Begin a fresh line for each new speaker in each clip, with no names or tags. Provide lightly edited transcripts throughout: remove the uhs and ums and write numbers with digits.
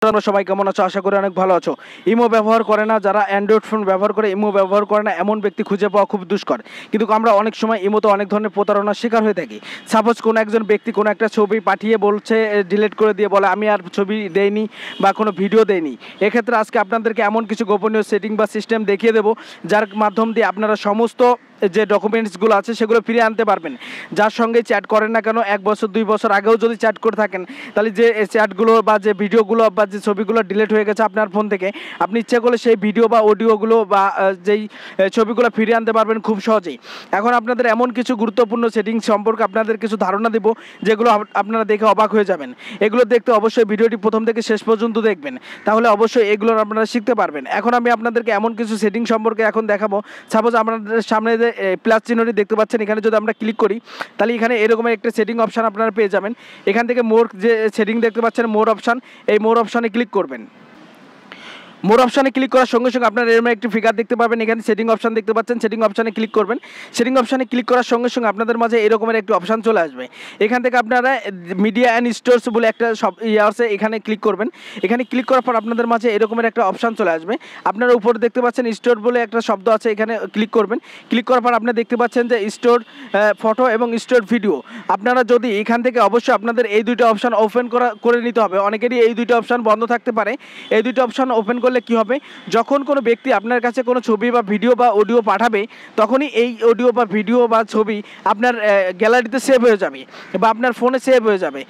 তোমরা সবাই কেমন আছো? আশা করি অনেক ভালো আছো। ইমো ব্যবহার করে না, যারা অ্যান্ড্রয়েড ফোন ব্যবহার করে ইমো ব্যবহার করে না, এমন ব্যক্তি খুঁজে পাওয়া খুব দুষ্কর। কিন্তু আমরা অনেক সময় ইমোতে অনেক ধরনের প্রতারণার শিকার হয়ে থাকি। সাপোজ কোনো একজন ব্যক্তি কোনো একটা ছবি পাঠিয়ে বলছে, ডিলিট করে দিয়ে বলে আমি আর ছবি দেইনি বা কোনো ভিডিও দেইনি। এক্ষেত্রে আজকে আপনাদেরকে এমন কিছু গোপনীয় সেটিং বা সিস্টেম দেখিয়ে দেবো, যার মাধ্যম দিয়ে আপনারা সমস্ত যে ডকুমেন্টসগুলো আছে সেগুলো ফিরিয়ে আনতে পারবেন। যার সঙ্গে চ্যাট করেন না কেন, 1 বছর 2 বছর আগেও যদি চ্যাট করে থাকেন, তাহলে যে চ্যাটগুলো বা যে ভিডিওগুলো বা যে ছবিগুলো ডিলিট হয়ে গেছে আপনার ফোন থেকে, আপনি ইচ্ছে করলে সেই ভিডিও বা অডিওগুলো বা যেই ছবিগুলো ফিরিয়ে আনতে পারবেন খুব সহজেই। এখন আপনাদের এমন কিছু গুরুত্বপূর্ণ সেটিংস সম্পর্কে আপনাদের কিছু ধারণা দেব, যেগুলো আপনারা দেখে অবাক হয়ে যাবেন। এগুলো দেখতে অবশ্যই ভিডিওটি প্রথম থেকে শেষ পর্যন্ত দেখবেন, তাহলে অবশ্যই এগুলো আপনারা শিখতে পারবেন। এখন আমি আপনাদেরকে এমন কিছু সেটিং সম্পর্কে এখন দেখাবো। সাপোজ আপনাদের সামনে যে প্লাস চিহ্নটি দেখতে পাচ্ছেন, এখানে যদি আমরা ক্লিক করি, তাহলে এখানে এরকম একটা সেটিং অপশান আপনারা পেয়ে যাবেন। এখান থেকে মোর যে সেটিং দেখতে পাচ্ছেন, মোর অপশান, এই মোর অপশানে ক্লিক করবেন। মোর অপশানে ক্লিক করার সঙ্গে সঙ্গে আপনারা এরকম একটি ফিগার দেখতে পাবেন। এখানে সেটিং অপশান দেখতে পাচ্ছেন, সেটিং অপশানে ক্লিক করবেন। সেটিং অপশানে ক্লিক করার সঙ্গে সঙ্গে আপনাদের মাঝে এরকমের একটি অপশান চলে আসবে। এখান থেকে আপনারা মিডিয়া অ্যান্ড স্টোরস বলে একটা সব আছে, এখানে ক্লিক করবেন। এখানে ক্লিক করার পর আপনাদের মাঝে এরকমের একটা অপশান চলে আসবে। আপনারা উপরে দেখতে পাচ্ছেন স্টোর বলে একটা শব্দ আছে, এখানে ক্লিক করবেন। ক্লিক করার পর আপনারা দেখতে পাচ্ছেন যে স্টোর ফটো এবং স্টোর ভিডিও। আপনারা যদি এখান থেকে অবশ্যই আপনাদের এই দুইটা অপশান ওপেন করে নিতে হবে। অনেকেরই এই দুইটা অপশান বন্ধ থাকতে পারে। এই দুইটা অপশান ওপেন করলে কি হবে, যখন কোনো ব্যক্তি আপনার কাছে কোনো ছবি বা ভিডিও বা অডিও পাঠাবে, তখনই এই অডিও বা ভিডিও বা ছবি আপনার গ্যালারিতে সেভ হয়ে যাবে বা আপনার ফোনে সেভ হয়ে যাবে,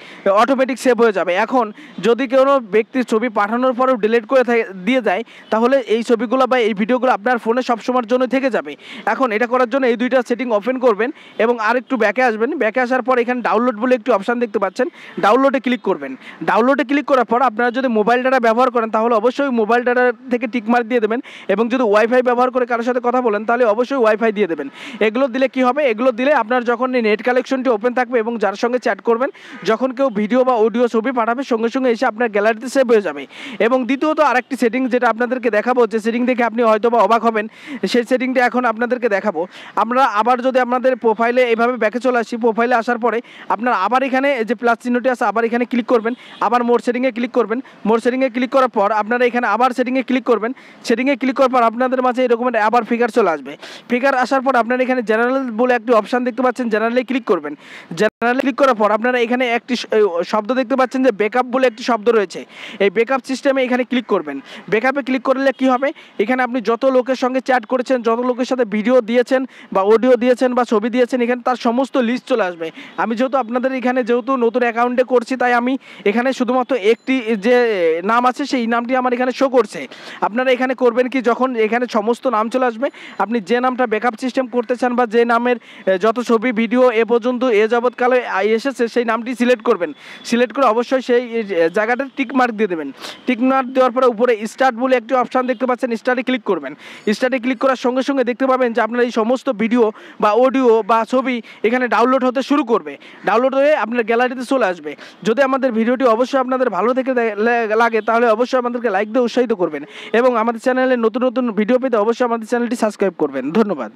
অটোমেটিক সেভ হয়ে যাবে। এখন যদি কোনো ব্যক্তির ছবি পাঠানোর পরেও ডিলিট করে দিয়ে যায়, তাহলে এই ছবিগুলো বা এই ভিডিওগুলো আপনার ফোনে সবসময়ের জন্য থেকে যাবে। এখন এটা করার জন্য এই দুইটা সেটিং ওপেন করবেন এবং আরেকটু ব্যাকে আসবেন। ব্যাকে আসার পর এখানে ডাউনলোড বলে একটি অপশান দেখতে পাচ্ছেন, ডাউনলোডে ক্লিক করবেন। ডাউনলোডে ক্লিক করার পর আপনারা যদি মোবাইল ডাটা ব্যবহার করেন, তাহলে অবশ্যই মোবাইল ডাটা থেকে টিক মার্ক দিয়ে দেবেন, এবং যদি ওয়াইফাই ব্যবহার করে কারোর সাথে কথা বলেন, তাহলে অবশ্যই ওয়াইফাই দিয়ে দেবেন। এগুলো দিলে কি হবে, এগুলো দিলে আপনার যখন নেট কালেকশনটি ওপেন থাকবে এবং যার সঙ্গে চ্যাট করবেন, যখন কেউ ভিডিও বা অডিও ছবি পাঠাবে, সঙ্গে সঙ্গে এসে আপনার গ্যালারিতে সেভ হয়ে যাবে। এবং দ্বিতীয়ত আরেকটি সেটিং যেটা আপনাদেরকে দেখাবো, যে সেটিং দেখে আপনি হয়তো বা অবাক হবেন, সেই সেটিংটা এখন আপনাদেরকে দেখাবো। আমরা আবার যদি আপনাদের প্রোফাইলে এইভাবে ব্যাকে চলে আসি, প্রোফাইলে আসার পরে আপনার আবার এখানে যে প্লাস চিহ্নটি আছে, আবার এখানে ক্লিক করবেন, আবার মোর সেটিংয়ে ক্লিক করবেন। মোর সেটিংয়ে ক্লিক করার পর আপনারা এখানে আবার সেটিংয়ে ক্লিক করবেন। সেটিংয়ে ক্লিক করার পর আপনাদের মাঝে এরকম আবার ফিগার চলে আসবে। ফিগার আসার পর আপনারা এখানে জেনারেল বলে একটি অপশান দেখতে পাচ্ছেন, জেনারেলে ক্লিক করবেন। জেনারেলে ক্লিক করার পর আপনারা এখানে একটি শব্দ দেখতে পাচ্ছেন যে ব্যাকআপ বলে একটি শব্দ রয়েছে। এই ব্যাকআপ সিস্টেমে এখানে ক্লিক করবেন। ব্যাকআপে ক্লিক করলে কি হবে, এখানে আপনি যত লোকের সঙ্গে চ্যাট করেছেন, যত লোকের সাথে ভিডিও দিয়েছেন বা অডিও দিয়েছেন বা ছবি দিয়েছেন, এখানে তার সমস্ত লিস্ট চলে আসবে। আমি যেহেতু আপনাদের এখানে যেহেতু নতুন অ্যাকাউন্টে করছি, তাই আমি এখানে শুধুমাত্র একটি যে নাম আছে সেই নামটি আমার এখানে শো করছে। আপনারা এখানে করবেন কি, যখন এখানে সমস্ত নাম চলে আসবে, আপনি যে নামটা ব্যাকআপ সিস্টেম করতে চান বা যে নামের যত ছবি ভিডিও এ পর্যন্ত যাবৎকালে এসেছে, সেই নামটি সিলেক্ট করবেন। সিলেক্ট করে অবশ্যই সেই জায়গাটা টিক মার্ক দিয়ে দেবেন। টিক মার্ক দেওয়ার পরে উপরে স্টার্ট বলে একটি অপশান দেখতে পাচ্ছেন, স্টার্টে ক্লিক করবেন। স্টার্টে ক্লিক করার সঙ্গে সঙ্গে দেখতে পাবেন যে আপনার এই সমস্ত ভিডিও বা অডিও বা ছবি এখানে ডাউনলোড হতে শুরু করবে। ডাউনলোড হয়ে আপনার গ্যালারিতে চলে আসবে। যদি আমাদের ভিডিওটি অবশ্যই আপনাদের ভালো থেকে লাগে, তাহলে অবশ্যই আমাদেরকে লাইক দিয়ে উৎসাহিত করবেন এবং আমাদের চ্যানেলে নতুন নতুন ভিডিও পেতে অবশ্যই আমাদের চ্যানেলটি সাবস্ক্রাইব করবেন। ধন্যবাদ।